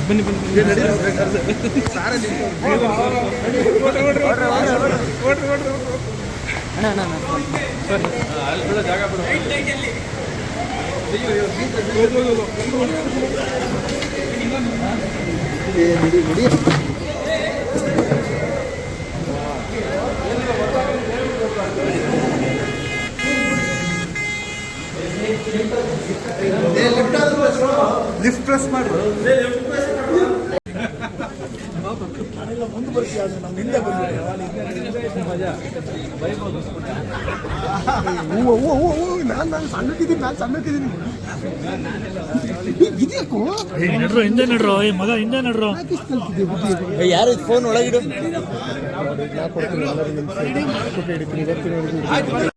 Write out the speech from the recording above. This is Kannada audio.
ಬನ್ನಿ ಜಾಗ ಲಿಫ್ಟ್ ಪ್ರೆಸ್ ಮಾಡಿ ಮುಂದೆ ಬರ್ತೀವಿ. ನಮ್ಮ ಹಿಂದೆ ನಾನು ಸಣ್ಣಕ್ಕಿದ್ದೀನಿ ಹಿಂದೆ ನಡ್ರೋ ಮಗ ಹಿಂದೆ ನಡ್ರೋ. ಯಾರು ಫೋನ್ ಒಳಗಿಡು.